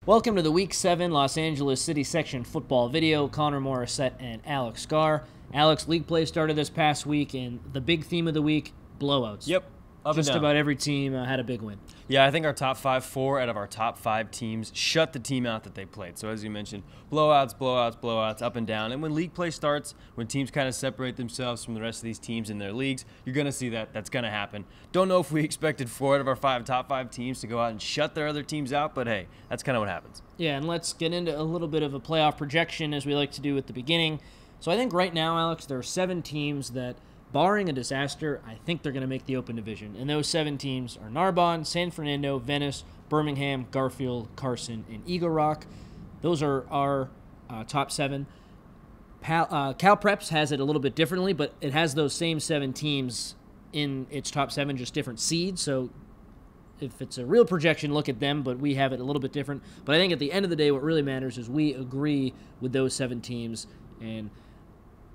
Welcome to the Week 7 Los Angeles City Section football video. Connor Morissette and Alex Scar. Alex, league play started this past week, and the big theme of the week, blowouts. Yep. Just about every team had a big win. Yeah, I think our top five, 4 out of our top 5 teams shut the team out that they played. So as you mentioned, blowouts, up and down. And when league play starts, when teams kind of separate themselves from the rest of these teams in their leagues, you're going to see that. That's going to happen. Don't know if we expected 4 out of our top 5 teams to go out and shut their other teams out, but hey, that's kind of what happens. Yeah, and let's get into a little bit of a playoff projection as we like to do at the beginning. So I think right now, Alex, there are 7 teams that, barring a disaster, I think they're going to make the open division. And those 7 teams are Narbonne, San Fernando, Venice, Birmingham, Garfield, Carson, and Eagle Rock. Those are our top 7. Cal Preps has it a little bit differently, but it has those same 7 teams in its top 7, just different seeds. So if it's a real projection, look at them, but we have it a little bit different. But I think at the end of the day, what really matters is we agree with those 7 teams, and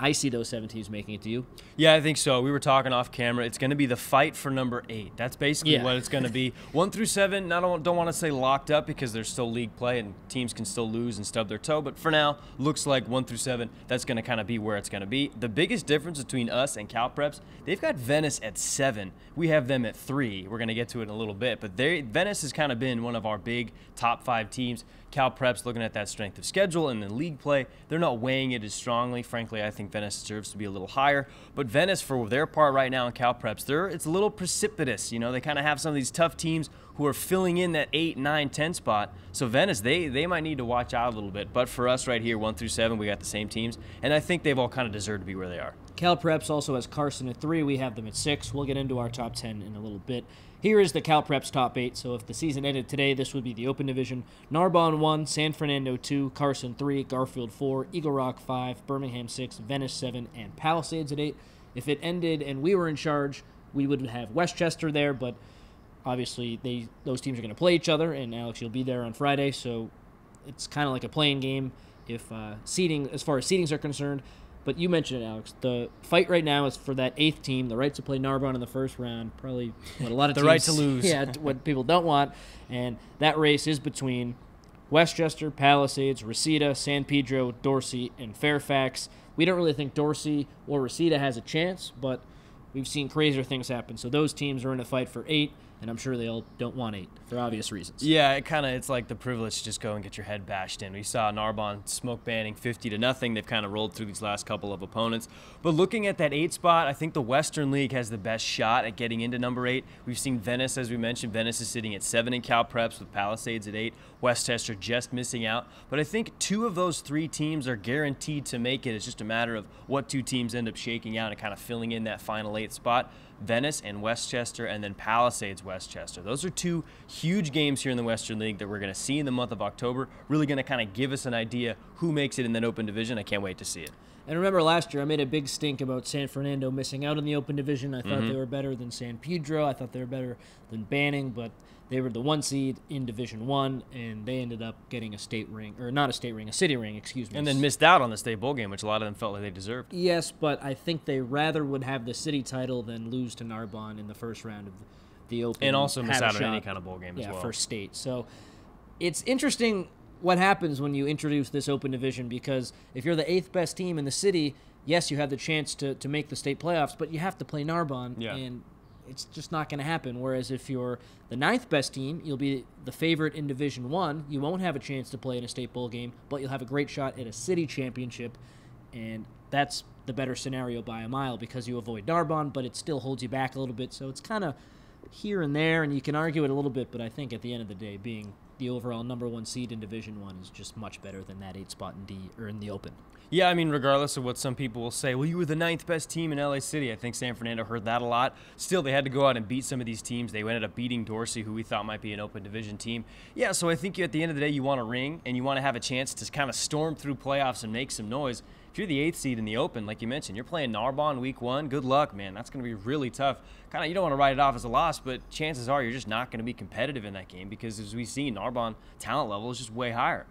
I see those 7 teams making it. To you? Yeah, I think so. We were talking off camera. It's going to be the fight for number 8. That's basically what it's going to be. 1 through 7, I don't want to say locked up because there's still league play and teams can still lose and stub their toe. But for now, looks like 1 through 7, that's going to kind of be where it's going to be. The biggest difference between us and Cal Preps, they've got Venice at 7. We have them at 3. We're going to get to it in a little bit. But Venice has kind of been one of our big top 5 teams. Cal Preps, looking at that strength of schedule and the league play, they're not weighing it as strongly. Frankly, I think Venice deserves to be a little higher. But Venice, for their part right now in Cal Preps, it's a little precipitous. You know, they kind of have some of these tough teams who are filling in that 8, 9, 10 spot. So Venice, they might need to watch out a little bit. But for us right here, 1 through 7, we got the same teams. And I think they've all kind of deserved to be where they are. Cal Preps also has Carson at 3. We have them at 6. We'll get into our top 10 in a little bit. Here is the Cal Preps top 8. So if the season ended today, this would be the open division. Narbonne 1, San Fernando 2, Carson 3, Garfield 4, Eagle Rock 5, Birmingham 6, Venice 7, and Palisades at 8. If it ended and we were in charge, we would have Westchester there, but obviously those teams are going to play each other, and Alex, you'll be there on Friday, so it's kind of like a playing game if seeding, as far as seedings are concerned. But you mentioned it, Alex. The fight right now is for that 8th team, the right to play Narbonne in the first round. Probably what a lot of the teams, right to lose. Yeah, what people don't want. And that race is between Westchester, Palisades, Reseda, San Pedro, Dorsey, and Fairfax. We don't really think Dorsey or Reseda has a chance, but we've seen crazier things happen. So those teams are in a fight for 8. And I'm sure they all don't want 8 for obvious reasons. Yeah, it's like the privilege to just go and get your head bashed in. We saw Narbonne smoke banning 50-0. They've kind of rolled through these last couple of opponents. But looking at that 8 spot, I think the Western League has the best shot at getting into number 8. We've seen Venice, as we mentioned. Venice is sitting at 7 in Cal Preps with Palisades at 8. Westchester just missing out. But I think 2 of those 3 teams are guaranteed to make it. It's just a matter of what 2 teams end up shaking out and kind of filling in that final 8 spot. Venice and Westchester, and then Palisades Westchester. Those are 2 huge games here in the Western League that we're going to see in the month of October. Really going to kind of give us an idea who makes it in that open division. I can't wait to see it. And remember last year I made a big stink about San Fernando missing out in the open division. I thought they were better than San Pedro. I thought they were better than Banning, but they were the 1 seed in Division 1, and they ended up getting a state ring, or not a state ring, a city ring, excuse me. And then missed out on the state bowl game, which a lot of them felt like they deserved. Yes, but I think they rather would have the city title than lose to Narbonne in the first round of the open. And also miss out on any kind of bowl game as well. Yeah, for state. So it's interesting what happens when you introduce this open division, because if you're the 8th best team in the city, yes, you have the chance to make the state playoffs, but you have to play Narbonne, and it's just not going to happen. Whereas if you're the 9th best team, you'll be the favorite in Division 1. You won't have a chance to play in a state bowl game, but you'll have a great shot at a city championship, and that's the better scenario by a mile because you avoid Narbonne, but it still holds you back a little bit. So it's kind of here and there, and you can argue it a little bit, but I think at the end of the day, being the overall number 1 seed in Division 1 is just much better than that 8 spot in D or in the open. Yeah, I mean, regardless of what some people will say, well, you were the 9th best team in LA City. I think San Fernando heard that a lot. Still, they had to go out and beat some of these teams. They ended up beating Dorsey, who we thought might be an open division team. Yeah, so I think at the end of the day, you want a ring, and you want to have a chance to kind of storm through playoffs and make some noise. If you're the 8th seed in the open, like you mentioned, you're playing Narbonne week 1. Good luck, man. That's going to be really tough. You don't want to write it off as a loss, but chances are you're just not going to be competitive in that game because, as we see, Narbonne talent level is just way higher.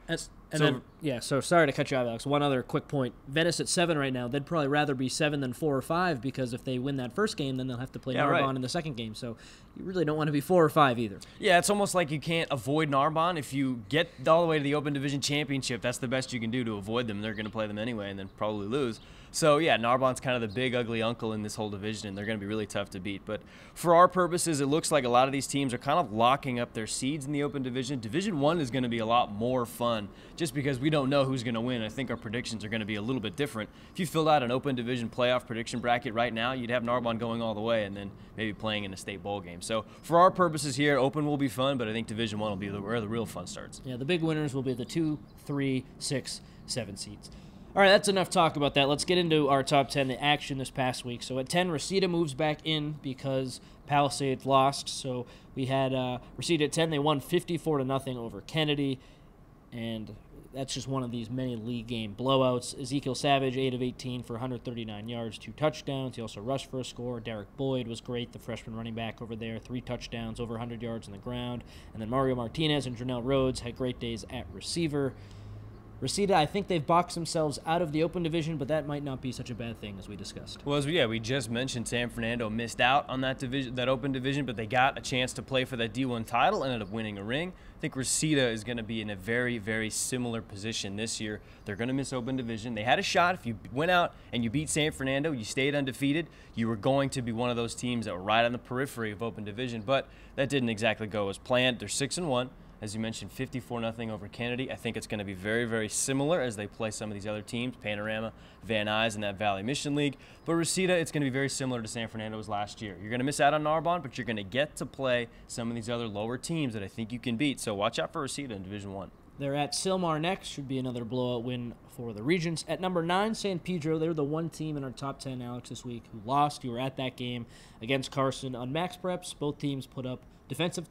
So sorry to cut you off, Alex. One other quick point. Venice at 7 right now. They'd probably rather be 7 than 4 or 5 because if they win that first game, then they'll have to play Narbonne in the second game. So you really don't want to be 4 or 5 either. Yeah, it's almost like you can't avoid Narbonne. If you get all the way to the Open Division Championship, that's the best you can do to avoid them. They're going to play them anyway and then probably lose. So, yeah, Narbonne's kind of the big, ugly uncle in this whole division, and they're going to be really tough to beat. But for our purposes, it looks like a lot of these teams are kind of locking up their seeds in the Open Division. Division 1 is going to be a lot more fun just because we don't know who's going to win. I think our predictions are going to be a little bit different. If you filled out an Open Division playoff prediction bracket right now, you'd have Narbonne going all the way and then maybe playing in a state bowl game. So for our purposes here, Open will be fun, but I think Division 1 will be where the real fun starts. Yeah, the big winners will be the 2, 3, 6, 7 seeds. All right, that's enough talk about that. Let's get into our top 10, the action this past week. So at 10, Reseda moves back in because Palisades lost. So we had Reseda at 10. They won 54-0 over Kennedy, and that's just one of these many league game blowouts. Ezekiel Savage, 8 of 18 for 139 yards, 2 touchdowns. He also rushed for a score. Derek Boyd was great, the freshman running back over there, 3 touchdowns, over 100 yards on the ground. And then Mario Martinez and Janelle Rhodes had great days at receiver. Reseda, I think they've boxed themselves out of the Open Division, but that might not be such a bad thing as we discussed. Well, we just mentioned San Fernando missed out on that division, that Open Division, but they got a chance to play for that D1 title, ended up winning a ring. I think Reseda is going to be in a very, very similar position this year. They're going to miss Open Division. They had a shot. If you went out and you beat San Fernando, you stayed undefeated, you were going to be one of those teams that were right on the periphery of Open Division, but that didn't exactly go as planned. They're 6-1. As you mentioned, 54-0 over Kennedy. I think it's going to be very, very similar as they play some of these other teams, Panorama, Van Nuys, and that Valley Mission League. But Reseda, it's going to be very similar to San Fernando's last year. You're going to miss out on Narbonne, but you're going to get to play some of these other lower teams that I think you can beat. So watch out for Reseda in Division 1. They're at Sylmar next. Should be another blowout win for the Regents. At number 9, San Pedro. They're the one team in our top 10, Alex, this week who lost. You were at that game against Carson. On Max Preps, both teams put up defensive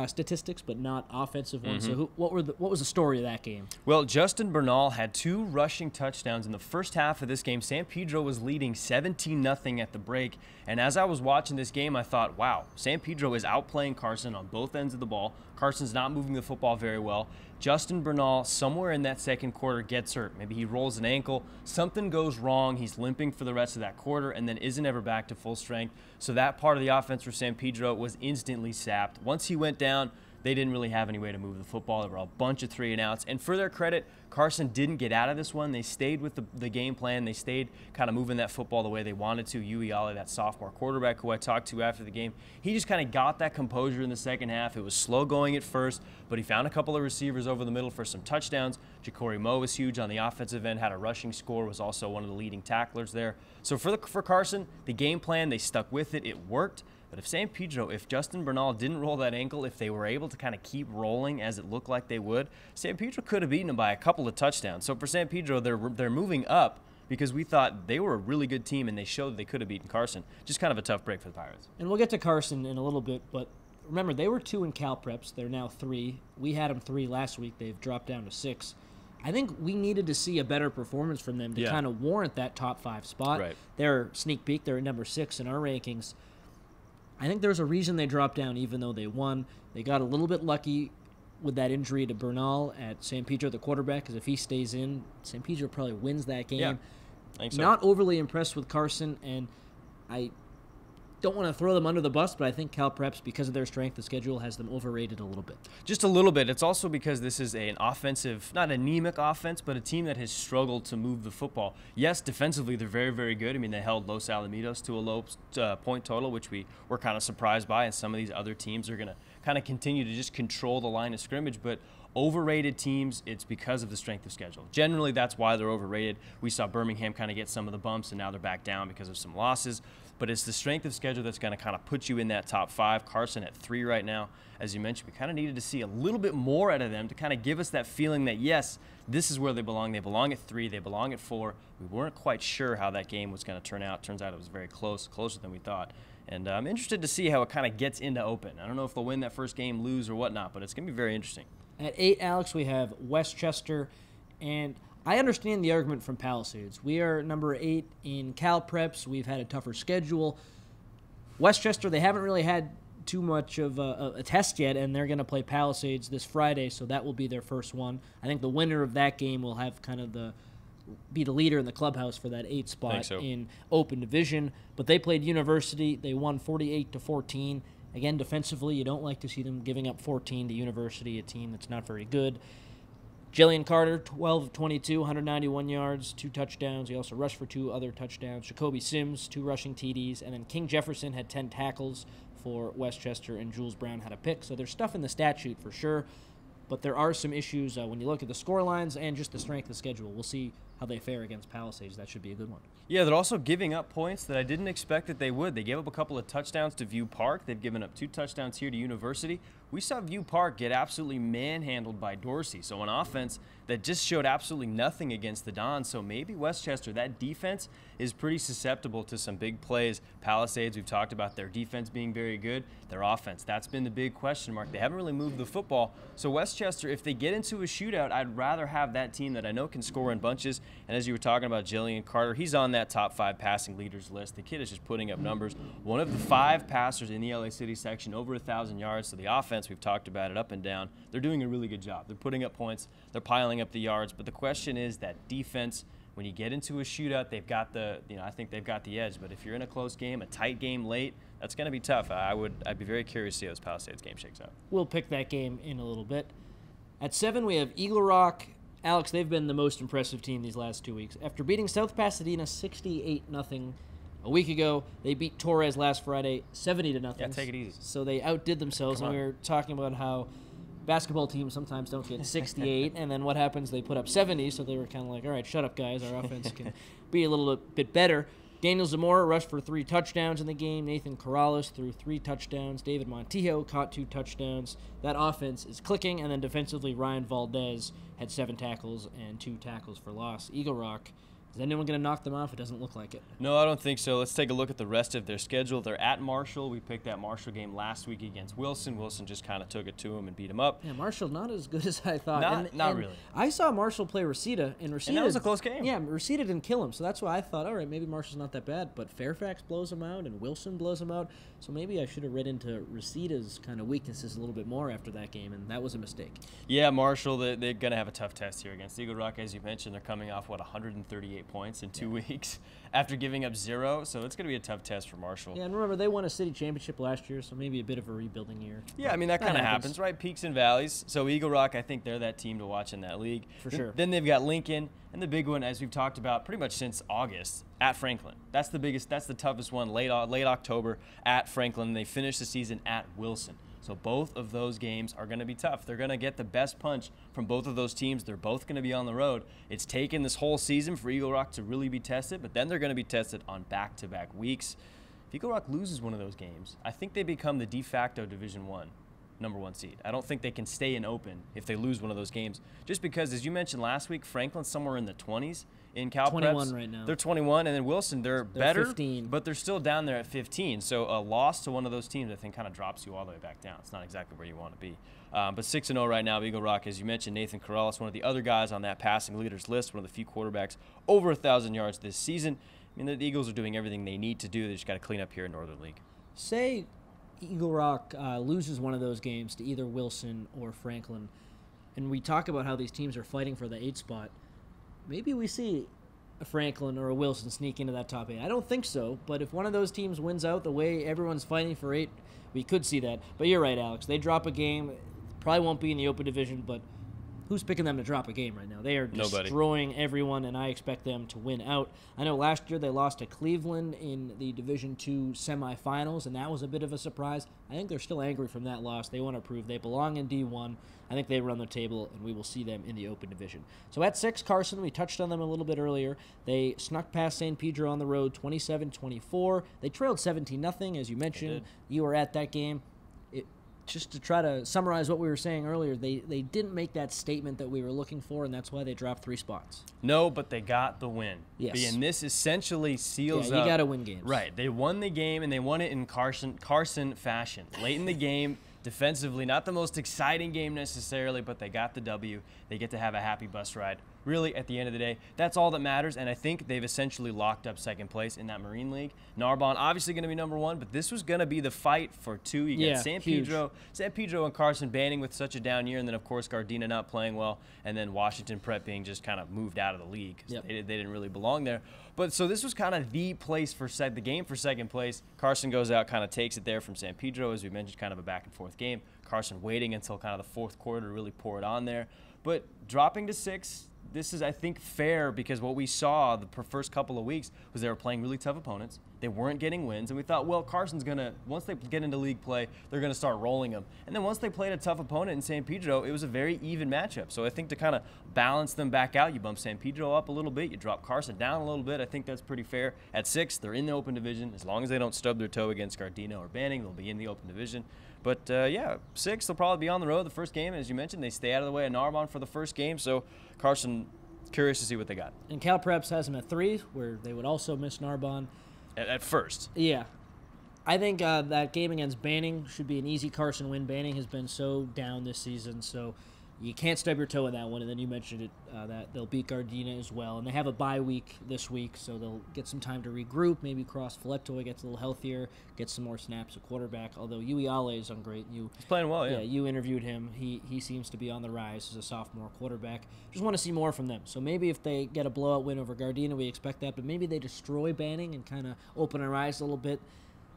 statistics, but not offensive ones. So what was the story of that game? Well, Justin Bernal had 2 rushing touchdowns in the first half of this game. San Pedro was leading 17-0 at the break. And as I was watching this game, I thought, wow, San Pedro is outplaying Carson on both ends of the ball. Carson's not moving the football very well. Justin Bernal, somewhere in that second quarter, gets hurt. Maybe he rolls an ankle. Something goes wrong. He's limping for the rest of that quarter and then isn't ever back to full strength. So that part of the offense for San Pedro was instantly sapped. Once he went down, they didn't really have any way to move the football. There were a bunch of 3-and-outs. And for their credit, Carson didn't get out of this one. They stayed with the game plan. They stayed kind of moving that football the way they wanted to. Uiale, that sophomore quarterback who I talked to after the game, he just kind of got that composure in the second half. It was slow going at first, but he found a couple of receivers over the middle for some touchdowns. Ja'Cory Moe was huge on the offensive end, had a rushing score, was also one of the leading tacklers there. So for Carson, the game plan, they stuck with it. It worked. But if San Pedro, if Justin Bernal didn't roll that ankle, if they were able to kind of keep rolling as it looked like they would, San Pedro could have beaten them by a couple of touchdowns. So for San Pedro, they're moving up because we thought they were a really good team and they showed that they could have beaten Carson. Just kind of a tough break for the Pirates. And we'll get to Carson in a little bit, but remember, they were 2 in Cal Preps. They're now 3. We had them 3 last week. They've dropped down to 6. I think we needed to see a better performance from them to kind of warrant that top 5 spot. Right. They're sneak peek. They're at number 6 in our rankings. I think there's a reason they dropped down even though they won. They got a little bit lucky with that injury to Bernal at San Pedro, the quarterback, because if he stays in, San Pedro probably wins that game. Yeah, I think so. Not overly impressed with Carson, and I don't want to throw them under the bus, but I think Cal Preps, because of their strength of schedule, has them overrated a little bit. Just a little bit. It's also because this is an offensive, not anemic offense, but a team that has struggled to move the football. Yes, defensively, they're very, very good. I mean, they held Los Alamitos to a low point total, which we were kind of surprised by, and some of these other teams are going to kind of continue to just control the line of scrimmage, but overrated teams, it's because of the strength of schedule. Generally, that's why they're overrated. We saw Birmingham kind of get some of the bumps, and now they're back down because of some losses. But it's the strength of schedule that's going to kind of put you in that top 5. Carson at 3 right now. As you mentioned, we kind of needed to see a little bit more out of them to kind of give us that feeling that, yes, this is where they belong. They belong at 3. They belong at 4. We weren't quite sure how that game was going to turn out. Turns out it was very close, closer than we thought. And I'm interested to see how it kind of gets into Open. I don't know if they'll win that first game, lose, or whatnot, but it's going to be very interesting. At 8, Alex, we have Westchester, and I understand the argument from Palisades. We are number 8 in Cal Preps. We've had a tougher schedule. Westchester, they haven't really had too much of a test yet, and they're going to play Palisades this Friday, so that will be their first one. I think the winner of that game will have kind of be the leader in the clubhouse for that 8 spot in Open Division. But they played University. They won 48-14. Again, defensively, you don't like to see them giving up 14 to University, a team that's not very good. Jillian Carter, 12 of 22, 191 yards, 2 touchdowns. He also rushed for 2 other touchdowns. Jacoby Sims, 2 rushing TDs. And then King Jefferson had 10 tackles for Westchester, and Jules Brown had a pick. So there's stuff in the stat sheet for sure. But there are some issues when you look at the score lines and just the strength of schedule. We'll see how they fare against Palisades. That should be a good one. Yeah, they're also giving up points that I didn't expect that they would. They gave up a couple of touchdowns to View Park. They've given up 2 touchdowns here to University. We saw View Park get absolutely manhandled by Dorsey. So an offense that just showed absolutely nothing against the Dons. So maybe Westchester, that defense is pretty susceptible to some big plays. Palisades, we've talked about their defense being very good. Their offense, that's been the big question mark. They haven't really moved the football. So Westchester, if they get into a shootout, I'd rather have that team that I know can score in bunches. And as you were talking about Jillian Carter, he's on that top 5 passing leaders list. The kid is just putting up numbers. One of the 5 passers in the LA City section, over 1,000 yards. So the offense, we've talked about it up and down. They're doing a really good job. They're putting up points. They're piling up the yards. But the question is that defense, when you get into a shootout, they've got I think they've got the edge. But if you're in a close game, a tight game late, that's going to be tough. I'd be very curious to see how this Palisades game shakes out. We'll pick that game in a little bit. At 7, we have Eagle Rock. Alex, they've been the most impressive team these last 2 weeks. After beating South Pasadena 68-0 a week ago, they beat Torres last Friday 70-0. Yeah, take it easy. So they outdid themselves, and we were talking about how basketball teams sometimes don't get 68, and then what happens? They put up 70, so they were kind of like, all right, shut up, guys. Our offense can be a little bit better. Daniel Zamora rushed for 3 touchdowns in the game. Nathan Corrales threw 3 touchdowns. David Montijo caught 2 touchdowns. That offense is clicking, and then defensively, Ryan Valdez had 7 tackles and 2 tackles for loss. Eagle Rock, is anyone going to knock them off? It doesn't look like it. No, I don't think so. Let's take a look at the rest of their schedule. They're at Marshall. We picked that Marshall game last week against Wilson. Wilson just kind of took it to him and beat him up. Yeah, Marshall not as good as I thought. Not really. I saw Marshall play Reseda, and that was a close game. Yeah, Reseda didn't kill him, so that's why I thought, all right, maybe Marshall's not that bad. But Fairfax blows him out, and Wilson blows him out. So maybe I should have read into Reseda's kind of weaknesses a little bit more after that game, and that was a mistake. Yeah, Marshall, they're going to have a tough test here against Eagle Rock. As you mentioned, they're coming off, 138 points in 2 weeks after giving up 0. So it's going to be a tough test for Marshall. Yeah, and remember, they won a city championship last year, so maybe a bit of a rebuilding year. Yeah, I mean, that kind of happens, right? Peaks and valleys. So Eagle Rock, I think they're that team to watch in that league. For sure. Then they've got Lincoln, and the big one, as we've talked about pretty much since August, at Franklin. That's the biggest, that's the toughest one, late October at Franklin. They finish the season at Wilson. So both of those games are going to be tough. They're going to get the best punch from both of those teams. They're both going to be on the road. It's taken this whole season for Eagle Rock to really be tested, but then they're going to be tested on back-to-back weeks. If Eagle Rock loses one of those games, I think they become the de facto Division I number 1 seed. I don't think they can stay in Open if they lose one of those games. Just because, as you mentioned last week, Franklin's somewhere in the 20s in Cal 21 Preps. right now. They're 21, and then Wilson, they're better, 15. but they're still down there at 15. So a loss to one of those teams, I think, kind of drops you all the way back down. It's not exactly where you want to be. But 6-0 right now, Eagle Rock. As you mentioned, Nathan Corrales, one of the other guys on that passing leaders list, one of the few quarterbacks over 1,000 yards this season. I mean, the Eagles are doing everything they need to do. They just got to clean up here in Northern League. Say Eagle Rock loses one of those games to either Wilson or Franklin, and we talk about how these teams are fighting for the 8 spot. Maybe we see a Franklin or a Wilson sneak into that top 8. I don't think so, but if one of those teams wins out the way everyone's fighting for 8, we could see that. But you're right, Alex. They drop a game, probably won't be in the Open Division, but who's picking them to drop a game right now? They are destroying everyone, and I expect them to win out. I know last year they lost to Cleveland in the Division II semifinals, and that was a bit of a surprise. I think they're still angry from that loss. They want to prove they belong in D1. I think they run the table, and we will see them in the Open Division. So at 6, Carson, we touched on them a little bit earlier. They snuck past San Pedro on the road 27-24. They trailed 17-0, as you mentioned. You were at that game. Just to try to summarize what we were saying earlier, they didn't make that statement that we were looking for, and that's why they dropped 3 spots. No, but they got the win. Yes. And this essentially seals up. You got to win games. Right. They won the game, and they won it in Carson fashion. Late in the game, Defensively, not the most exciting game necessarily, but they got the W. They get to have a happy bus ride. Really, at the end of the day, that's all that matters, and I think they've essentially locked up second place in that Marine League. Narbonne obviously going to be number 1, but this was going to be the fight for 2. You got San Pedro and Carson Banning with such a down year, and then, of course, Gardena not playing well, and then Washington Prep being just kind of moved out of the league. They didn't really belong there. But so this was kind of the place for the game for second place. Carson goes out, kind of takes it there from San Pedro, as we mentioned, kind of a back-and-forth game. Carson waiting until kind of the fourth quarter to really pour it on there. But dropping to 6, this is, I think, fair because what we saw the first couple of weeks was they were playing really tough opponents. They weren't getting wins, and we thought, well, Carson's going to, once they get into league play, they're going to start rolling them. And then once they played a tough opponent in San Pedro, it was a very even matchup. So I think to kind of balance them back out, you bump San Pedro up a little bit, you drop Carson down a little bit. I think that's pretty fair. At 6, they're in the open division. As long as they don't stub their toe against Gardena or Banning, they'll be in the open division. But, yeah, 6, they'll probably be on the road the first game. As you mentioned, they stay out of the way of Narbonne for the first game. So Carson, curious to see what they got. And Cal Preps has them at 3, where they would also miss Narbonne. At first. Yeah. I think that game against Banning should be an easy Carson win. Banning has been so down this season, so you can't stub your toe in that one. And then you mentioned it that they'll beat Gardena as well. And they have a bye week this week, so they'll get some time to regroup, maybe cross Fletoy, gets a little healthier, get some more snaps at quarterback. Although Yui Ale is on great. He's playing well, yeah. Yeah, you interviewed him. He seems to be on the rise as a sophomore quarterback. Just want to see more from them. So maybe if they get a blowout win over Gardena, we expect that. But maybe they destroy Banning and kind of open our eyes a little bit.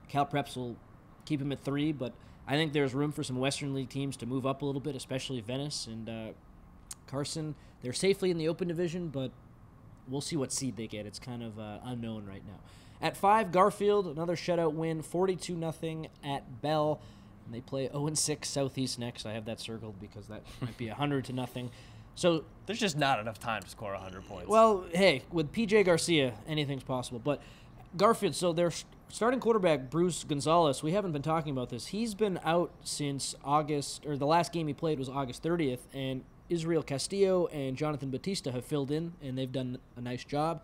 Cal Preps will keep him at 3, but I think there's room for some Western League teams to move up a little bit, especially Venice and Carson. They're safely in the open division, but we'll see what seed they get. It's kind of unknown right now. At 5, Garfield, another shutout win, 42-0 at Bell. And they play 0-6 Southeast next. I have that circled because that might be 100-0. So there's just not enough time to score 100 points. Well, hey, with PJ Garcia, anything's possible. But Garfield, so their starting quarterback, Bruce Gonzalez, we haven't been talking about this. He's been out since August, or the last game he played was August 30th, and Israel Castillo and Jonathan Batista have filled in, and they've done a nice job.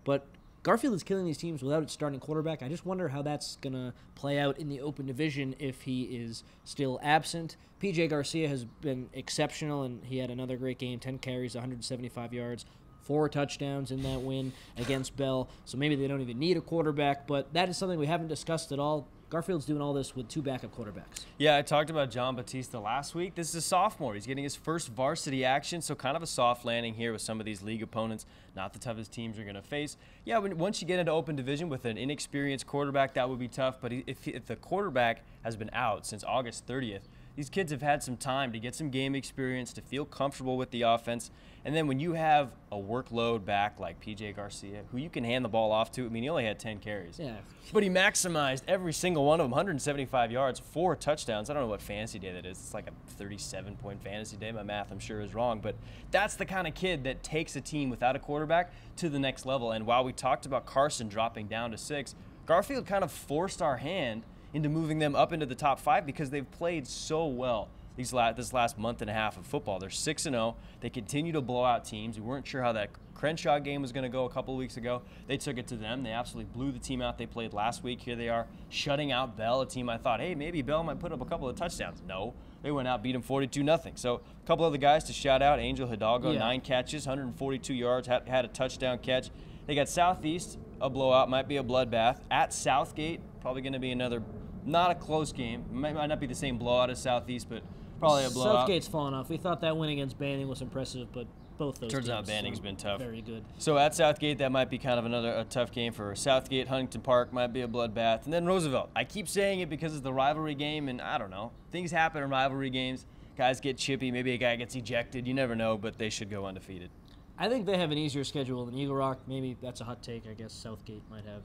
But Garfield is killing these teams without its starting quarterback. I just wonder how that's going to play out in the open division if he is still absent. PJ Garcia has been exceptional, and he had another great game, 10 carries, 175 yards. 4 touchdowns in that win against Bell, so maybe they don't even need a quarterback, but that is something we haven't discussed at all. Garfield's doing all this with 2 backup quarterbacks. Yeah, I talked about John Batista last week. This is a sophomore. He's getting his first varsity action, so kind of a soft landing here with some of these league opponents. Not the toughest teams you're going to face. Yeah, once you get into open division with an inexperienced quarterback, that would be tough, but if the quarterback has been out since August 30th, these kids have had some time to get some game experience, to feel comfortable with the offense. And then when you have a workload back like P.J. Garcia, who you can hand the ball off to, I mean, he only had 10 carries. Yeah. But he maximized every single one of them, 175 yards, 4 touchdowns. I don't know what fantasy day that is. It's like a 37-point fantasy day. My math, I'm sure, is wrong. But that's the kind of kid that takes a team without a quarterback to the next level. And while we talked about Carson dropping down to 6, Garfield kind of forced our hand into moving them up into the top 5 because they've played so well this last month and a half of football. They're 6-0. They continue to blow out teams. We weren't sure how that Crenshaw game was going to go a couple of weeks ago. They took it to them. They absolutely blew the team out they played last week. Here they are shutting out Bell, a team I thought, hey, maybe Bell might put up a couple of touchdowns. No, they went out, beat them 42-0. So a couple other guys to shout out. Angel Hidalgo, 9 catches, 142 yards, had a touchdown catch. They got Southeast, a blowout, might be a bloodbath. At Southgate, probably going to be another, not a close game. Might not be the same blowout as Southeast, but probably a blowout. Southgate's fallen off. We thought that win against Banning was impressive, but both those Turns teams out Banning's been tough. Very good. So at Southgate, that might be kind of a tough game for Southgate. Huntington Park might be a bloodbath. And then Roosevelt. I keep saying it because it's the rivalry game, and I don't know. Things happen in rivalry games. Guys get chippy. Maybe a guy gets ejected. You never know, but they should go undefeated. I think they have an easier schedule than Eagle Rock. Maybe that's a hot take. I guess Southgate might have.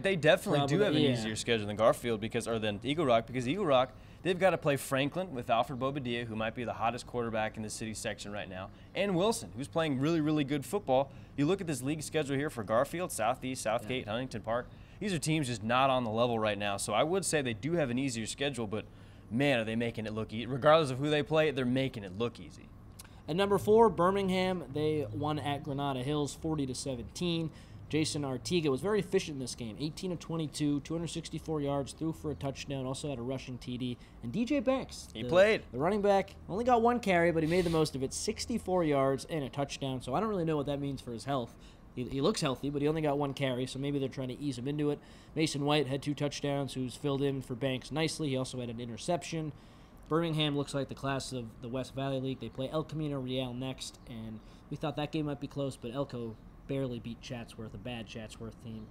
They definitely do have an easier schedule than Garfield than Eagle Rock, because Eagle Rock, they've got to play Franklin with Alfred Bobadilla, who might be the hottest quarterback in the city section right now, and Wilson, who's playing really, really good football. You look at this league schedule here for Garfield, Southeast, Southgate, Huntington Park. These are teams just not on the level right now. So I would say they do have an easier schedule, but man, are they making it look easy. Regardless of who they play, they're making it look easy. At number 4, Birmingham, they won at Granada Hills 40-17. Jason Artiga was very efficient in this game. 18 of 22, 264 yards, threw for a touchdown, also had a rushing TD. And DJ Banks, he played. The running back, only got 1 carry, but he made the most of it. 64 yards and a touchdown. So I don't really know what that means for his health. He looks healthy, but he only got 1 carry, so maybe they're trying to ease him into it. Mason White had 2 touchdowns, who's filled in for Banks nicely. He also had an interception. Birmingham looks like the class of the West Valley League. They play El Camino Real next, and we thought that game might be close, but Elko barely beat Chatsworth, a bad Chatsworth team.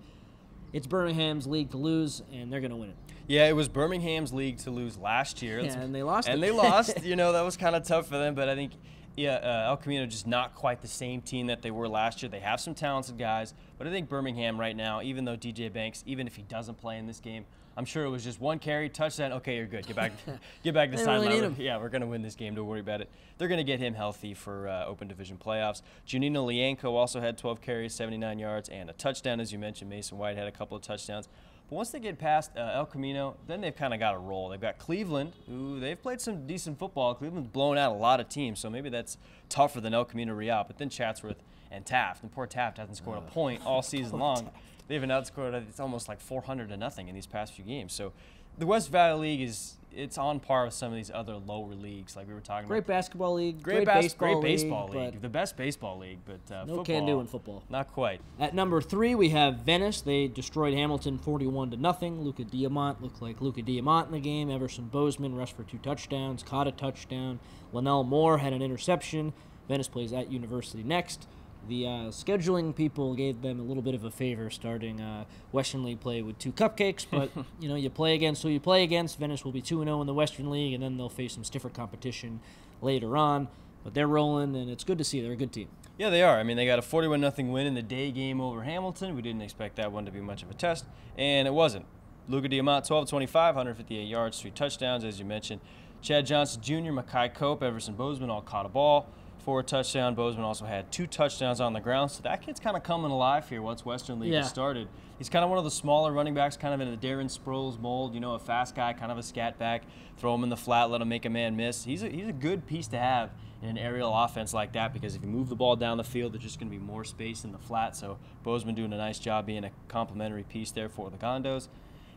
It's Birmingham's league to lose, and they're going to win it. Yeah, it was Birmingham's league to lose last year. Yeah, and they lost and they lost. That was kind of tough for them, but I think El Camino just not quite the same team that they were last year. They have some talented guys, but I think Birmingham right now, even though DJ Banks, even if he doesn't play in this game, I'm sure it was just 1 carry, touchdown. Okay, you're good. Get back to the sideline. Yeah, we're going to win this game. Don't worry about it. They're going to get him healthy for Open Division playoffs. Junino Lianco also had 12 carries, 79 yards, and a touchdown. As you mentioned, Mason White had a couple of touchdowns. But once they get past El Camino, then they've kind of got a roll. They've got Cleveland, who they've played some decent football. Cleveland's blown out a lot of teams, so maybe that's tougher than El Camino Real. But then Chatsworth and Taft. And poor Taft hasn't scored a point all season long. Taft. They've been outscored. It's almost like 400-0 in these past few games. So the West Valley League it's on par with some of these other lower leagues, like we were talking about. Great basketball league, great baseball league, the best baseball league, but no football, can do in football. Not quite. At number 3, we have Venice. They destroyed Hamilton 41-0. Luca Diamant looked like Luca Diamant in the game. Everson Bozeman rushed for 2 touchdowns, caught a touchdown. Linnell Moore had an interception. Venice plays at University next. The scheduling people gave them a little bit of a favor starting Western League play with 2 cupcakes, but you play against who you play against. Venice will be 2-0 in the Western League, and then they'll face some stiffer competition later on. But they're rolling, and it's good to see. They're a good team. Yeah, they are. I mean, they got a 41-0 win in the day game over Hamilton. We didn't expect that one to be much of a test, and it wasn't. Luca Diamant, 12-25, 158 yards, 3 touchdowns, as you mentioned. Chad Johnson Jr., Makai Cope, Everson Bozeman all caught a ball for a touchdown. Bozeman also had 2 touchdowns on the ground, so that kid's kind of coming alive here once Western League has started. He's kind of one of the smaller running backs, kind of in the Darren Sproles mold, a fast guy, kind of a scat back, throw him in the flat, let him make a man miss. He's a good piece to have in an aerial offense like that, because if you move the ball down the field, there's just going to be more space in the flat, so Bozeman doing a nice job being a complimentary piece there for the Gondos.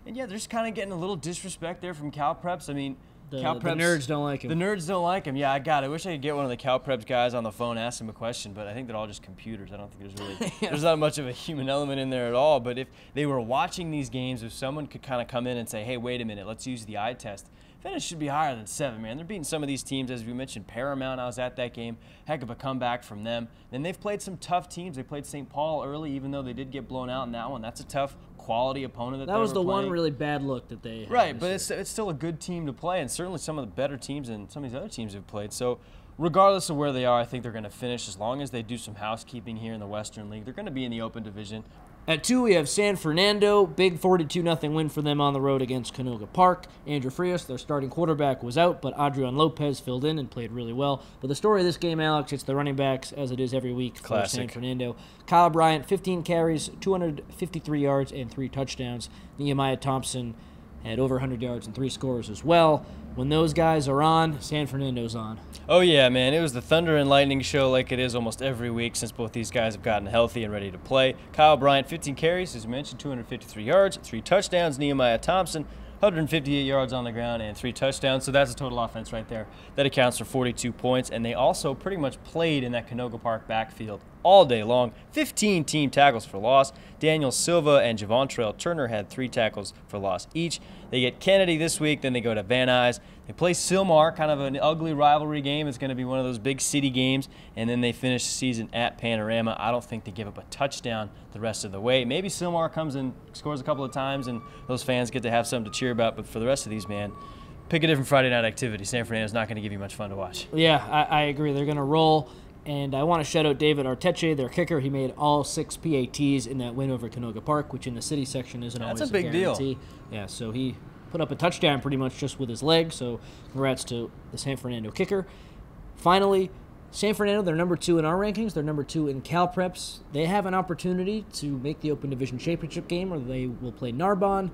And yeah, they're just kind of getting a little disrespect there from Cal Preps. I mean, The nerds don't like him. The nerds don't like him. Yeah, I wish I could get one of the Cal Preps guys on the phone, ask him a question, but I think they're all just computers. I don't think there's really there's not much of a human element in there at all. But if they were watching these games, if someone could kind of come in and say, hey, wait a minute, let's use the eye test, Venice should be higher than 7, man. They're beating some of these teams, as we mentioned. Paramount, I was at that game. Heck of a comeback from them. Then they've played some tough teams. They played St. Paul early, even though they did get blown out in that one. That's a tough quality opponent that was the playing. one really bad look that they had. Right, but it's still a good team to play, and certainly some of the better teams than some of these other teams have played. So regardless of where they are, I think they're going to finish. As long as they do some housekeeping here in the Western League, they're going to be in the Open Division. At 2, we have San Fernando. Big 42-0 win for them on the road against Canoga Park. Andrew Frias, their starting quarterback, was out, but Adrian Lopez filled in and played really well. But the story of this game, Alex, it's the running backs, as it is every week for San Fernando. Kyle Bryant, 15 carries, 253 yards, and 3 touchdowns. Nehemiah Thompson had over 100 yards and 3 scores as well. When those guys are on, San Fernando's on. Oh, yeah, man. It was the Thunder and Lightning show like it is almost every week since both these guys have gotten healthy and ready to play. Kyle Bryant, 15 carries, as mentioned, 253 yards, 3 touchdowns. Nehemiah Thompson, 158 yards on the ground and 3 touchdowns. So that's a total offense right there. That accounts for 42 points. And they also pretty much played in that Canoga Park backfield all day long. 15 team tackles for loss. Daniel Silva and Javontrell Turner had 3 tackles for loss each. They get Kennedy this week, then they go to Van Nuys. They play Sylmar, kind of an ugly rivalry game. It's going to be one of those big city games. And then they finish the season at Panorama. I don't think they give up a touchdown the rest of the way. Maybe Sylmar comes and scores a couple of times, and those fans get to have something to cheer about. But for the rest of these, man, pick a different Friday night activity. San Fernando's not going to give you much fun to watch. Yeah, I agree. They're going to roll. And I want to shout out David Arteche, their kicker. He made all 6 PATs in that win over Canoga Park, which in the city section isn't always a big guarantee. Deal. Yeah, so he put up a touchdown pretty much just with his leg. So congrats to the San Fernando kicker. Finally, San Fernando, they're number 2 in our rankings. They're number 2 in Cal Preps. They have an opportunity to make the Open Division Championship game, or they will play Narbonne.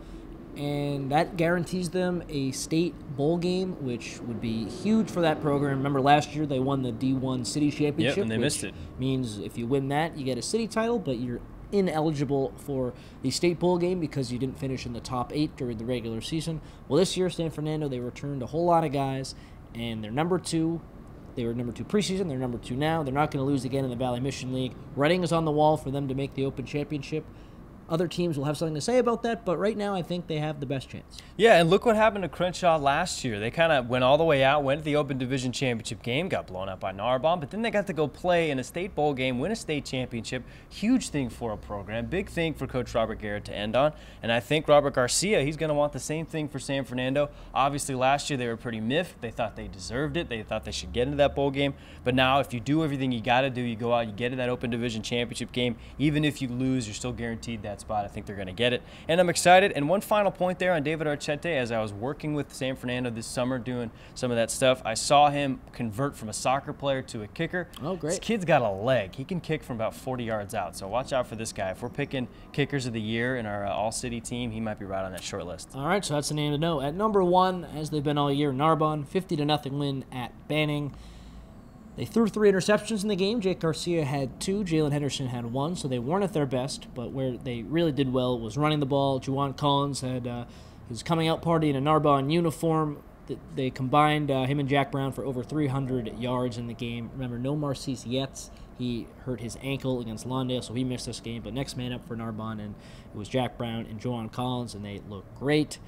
And that guarantees them a state bowl game, which would be huge for that program. Remember last year they won the D1 City Championship. Yep, and they missed it. Means if you win that, you get a city title, but you're ineligible for the state bowl game because you didn't finish in the top 8 during the regular season. Well, this year, San Fernando, they returned a whole lot of guys, and they're number 2. They were number 2 preseason. They're number 2 now. They're not going to lose again in the Valley Mission League. Writing is on the wall for them to make the Open Championship. Other teams will have something to say about that, but right now I think they have the best chance. Yeah, and look what happened to Crenshaw last year. They kind of went all the way out, went to the Open Division Championship game, got blown out by Narbonne, but then they got to go play in a state bowl game, win a state championship. Huge thing for a program, big thing for Coach Robert Garrett to end on. And I think Robert Garcia, he's going to want the same thing for San Fernando. Obviously, last year they were pretty miffed. They thought they deserved it. They thought they should get into that bowl game. But now if you do everything you got to do, you go out, you get to that Open Division Championship game. Even if you lose, you're still guaranteed that spot. I think they're going to get it. And I'm excited. And one final point there on David Archete, as I was working with San Fernando this summer doing some of that stuff, I saw him convert from a soccer player to a kicker. Oh, great. This kid's got a leg. He can kick from about 40 yards out. So watch out for this guy. If we're picking kickers of the year in our all-city team, he might be right on that short list. All right, so that's the name to know. At number 1, as they've been all year, Narbonne, 50-0 win at Banning. They threw 3 interceptions in the game. Jake Garcia had 2. Jalen Henderson had 1, so they weren't at their best. But where they really did well was running the ball. Juwan Collins had his coming-out party in a Narbonne uniform. They combined him and Jack Brown for over 300 yards in the game. Remember, no Marcise Yates. He hurt his ankle against Lawndale, so he missed this game. But next man up for Narbonne, and it was Jack Brown and Juwan Collins, and they looked great.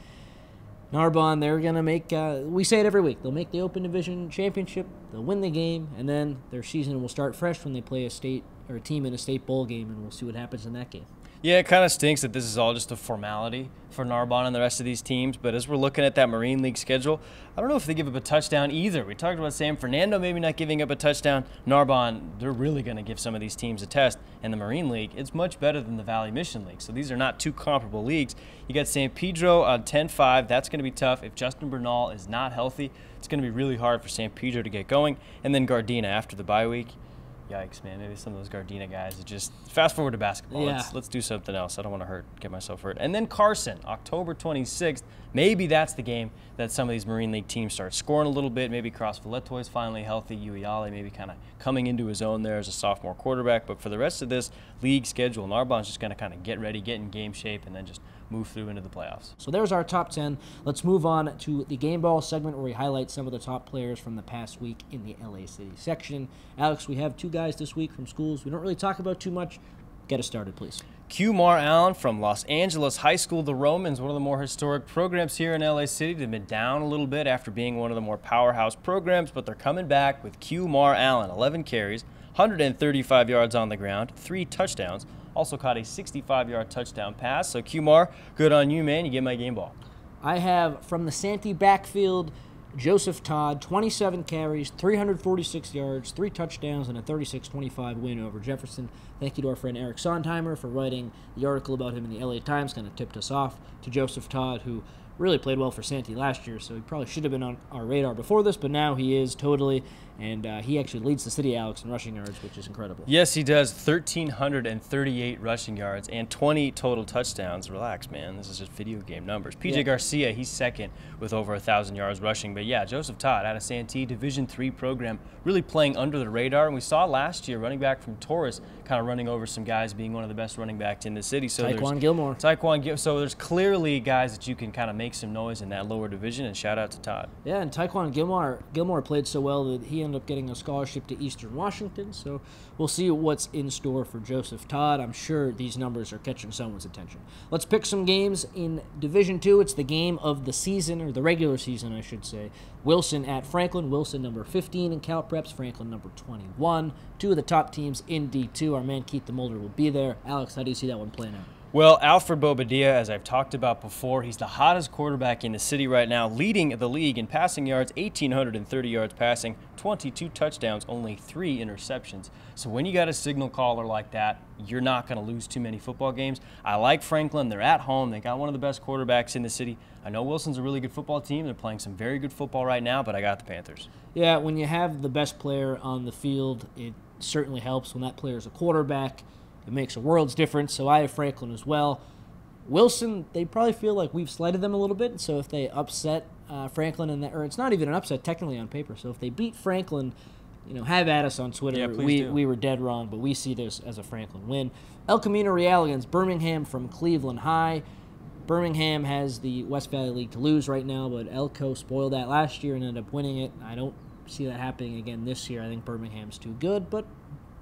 Narbonne, they're going to make, we say it every week, they'll make the Open Division Championship, they'll win the game, and then their season will start fresh when they play a state or a team in a state bowl game, and we'll see what happens in that game. Yeah, it kind of stinks that this is all just a formality for Narbonne and the rest of these teams, but as we're looking at that Marine League schedule, I don't know if they give up a touchdown either. We talked about San Fernando maybe not giving up a touchdown. Narbonne, they're really going to give some of these teams a test. And the Marine League, it's much better than the Valley Mission League, so these are not two comparable leagues. You got San Pedro on 10-5. That's going to be tough. If Justin Bernal is not healthy, it's going to be really hard for San Pedro to get going. And then Gardena after the bye week. Yikes, man. Maybe some of those Gardena guys are just fast forward to basketball. Yeah. Let's do something else. I don't want to get myself hurt. And then Carson, October 26th. Maybe that's the game that some of these Marine League teams start scoring a little bit. Maybe Cross Valleto's finally healthy. Uiale maybe kind of coming into his own there as a sophomore quarterback. But for the rest of this league schedule, Narbonne's just going to kind of get ready, get in game shape, and then just move through into the playoffs. So there's our top 10. Let's move on to the game ball segment where we highlight some of the top players from the past week in the LA City section. Alex, we have 2 guys this week from schools we don't really talk about too much. Get us started, please. Q-Mar Allen from Los Angeles High School. The Romans, one of the more historic programs here in LA City. They've been down a little bit after being one of the more powerhouse programs, but they're coming back with Q-Mar Allen. 11 carries, 135 yards on the ground, 3 touchdowns. Also caught a 65-yard touchdown pass. So, Q-Mar, good on you, man. You get my game ball. I have from the Santee backfield, Joseph Todd, 27 carries, 346 yards, 3 touchdowns, and a 36-25 win over Jefferson. Thank you to our friend Eric Sondheimer for writing the article about him in the LA Times. Kind of tipped us off to Joseph Todd, who really played well for Santee last year, so he probably should have been on our radar before this, but now he is totally, and he actually leads the city, Alex, in rushing yards, which is incredible. Yes, he does. 1,338 rushing yards and 20 total touchdowns. Relax, man. This is just video game numbers. PJ Garcia, he's second with over 1,000 yards rushing. But yeah, Joseph Todd out of Santee, Division III program, really playing under the radar. And we saw last year, running back from Taurus, kind of running over some guys, being one of the best running backs in the city. So Taekwon Gilmore. So there's clearly guys that you can kind of make some noise in that lower division, and shout out to Todd. Yeah, and Taekwon Gilmore played so well that he ended up getting a scholarship to Eastern Washington, so we'll see what's in store for Joseph Todd. I'm sure these numbers are catching someone's attention. Let's pick some games in Division II. It's the game of the season, or the regular season, I should say. Wilson at Franklin. Wilson number 15 in CalPreps, Franklin number 21. 2 of the top teams in D2. Our man Keith DeMulder will be there. Alex, how do you see that one playing out? Well, Alfred Bobadilla, as I've talked about before, he's the hottest quarterback in the city right now, leading the league in passing yards, 1,830 yards passing, 22 touchdowns, only 3 interceptions. So when you got a signal caller like that, you're not going to lose too many football games. I like Franklin. They're at home. They got one of the best quarterbacks in the city. I know Wilson's a really good football team. They're playing some very good football right now, but I got the Panthers. Yeah, when you have the best player on the field, it certainly helps when that player is a quarterback. It makes a world's difference, so I have Franklin as well. Wilson, they probably feel like we've slighted them a little bit, so if they upset Franklin, or it's not even an upset technically on paper, so if they beat Franklin have at us on Twitter. Yeah, please do. We were dead wrong, but we see this as a Franklin win. El Camino Real against Birmingham from Cleveland High. Birmingham has the West Valley League to lose right now, but Elko spoiled that last year and ended up winning it. I don't see that happening again this year. I think Birmingham's too good, but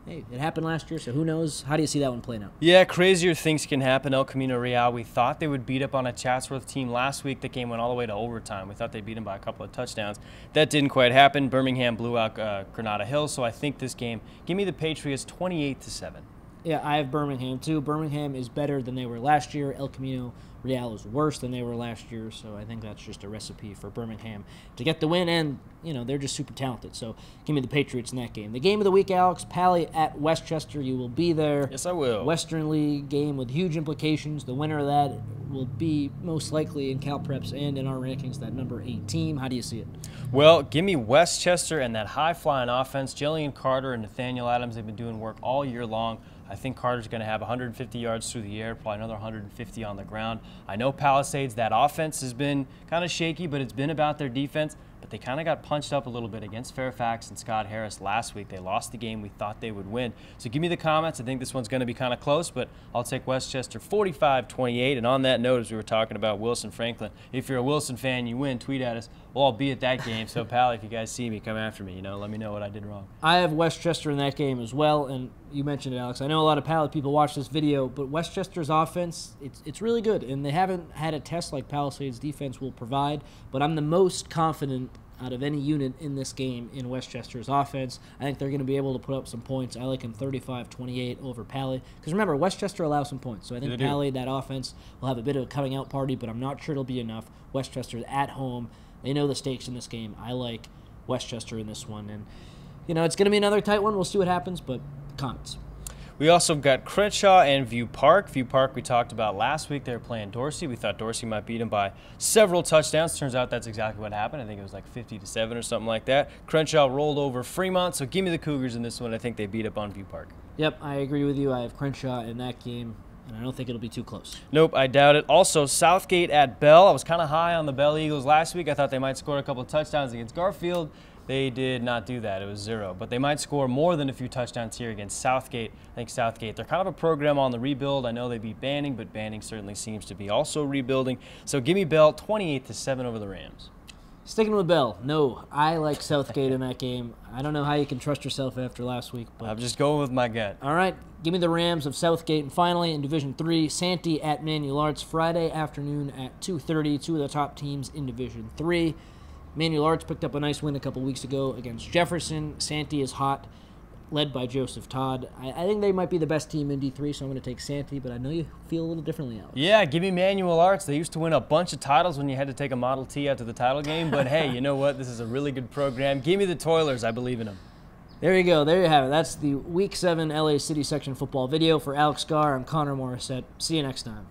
hey, it happened last year, so who knows? How do you see that one playing out? Yeah, crazier things can happen. El Camino Real, we thought they would beat up on a Chatsworth team last week. The game went all the way to overtime. We thought they beat them by a couple of touchdowns. That didn't quite happen. Birmingham blew out Granada Hills, so I think this game, give me the Patriots 28-7. Yeah, I have Birmingham too. Birmingham is better than they were last year. El Camino Real is worse than they were last year, so I think that's just a recipe for Birmingham to get the win, and, they're just super talented. So give me the Patriots in that game. The game of the week, Alex, Pally at Westchester. You will be there. Yes, I will. Western League game with huge implications. The winner of that will be most likely in CalPreps and in our rankings that number 8 team. How do you see it? Well, give me Westchester and that high-flying offense. Jillian Carter and Nathaniel Adams, they've been doing work all year long. I think Carter's going to have 150 yards through the air, probably another 150 on the ground. I know Palisades, that offense has been kind of shaky, but it's been about their defense. But they kind of got punched up a little bit against Fairfax and Scott Harris last week. They lost the game we thought they would win. So give me the comments. I think this one's going to be kind of close, but I'll take Westchester 45-28. And on that note, as we were talking about Wilson Franklin, if you're a Wilson fan, you win, tweet at us. We'll all be at that game. So, Pally, if you guys see me, come after me. Let me know what I did wrong. I have Westchester in that game as well, and you mentioned it, Alex. I know a lot of Pally people watch this video, but Westchester's offense, it's really good, and they haven't had a test like Palisades' defense will provide, but I'm the most confident out of any unit in this game in Westchester's offense. I think they're going to be able to put up some points. I like them 35-28 over Pally. Because remember, Westchester allows some points. So I think Pally, that offense, will have a bit of a coming out party, but I'm not sure it'll be enough. Westchester's at home. They know the stakes in this game. I like Westchester in this one. And, it's going to be another tight one. We'll see what happens, but comments. We also got Crenshaw and View Park. View Park we talked about last week. They were playing Dorsey. We thought Dorsey might beat them by several touchdowns. Turns out that's exactly what happened. I think it was like 50-7 or something like that. Crenshaw rolled over Fremont, so give me the Cougars in this one. I think they beat up on View Park. Yep, I agree with you. I have Crenshaw in that game, and I don't think it'll be too close. Nope, I doubt it. Also, Southgate at Bell. I was kind of high on the Bell Eagles last week. I thought they might score a couple of touchdowns against Garfield. They did not do that. It was 0. But they might score more than a few touchdowns here against Southgate. I think Southgate, they're kind of a program on the rebuild. I know they beat Banning, but Banning certainly seems to be also rebuilding. So give me Bell 28-7 over the Rams. Sticking with Bell, no. I like Southgate in that game. I don't know how you can trust yourself after last week. But I'm just going with my gut. All right, give me the Rams of Southgate. And finally, in Division 3, Santee at Manual Arts, Friday afternoon at 2:30. Two of the top teams in Division 3. Manual Arts picked up a nice win a couple weeks ago against Jefferson. Santee is hot, led by Joseph Todd. I think they might be the best team in D3, so I'm going to take Santee, but I know you feel a little differently, Alex. Yeah, give me Manual Arts. They used to win a bunch of titles when you had to take a Model T out to the title game, but hey, you know what? This is a really good program. Give me the Toilers. I believe in them. There you go. There you have it. That's the Week 7 LA City Section football video. For Alex Garr, I'm Connor Morissette. See you next time.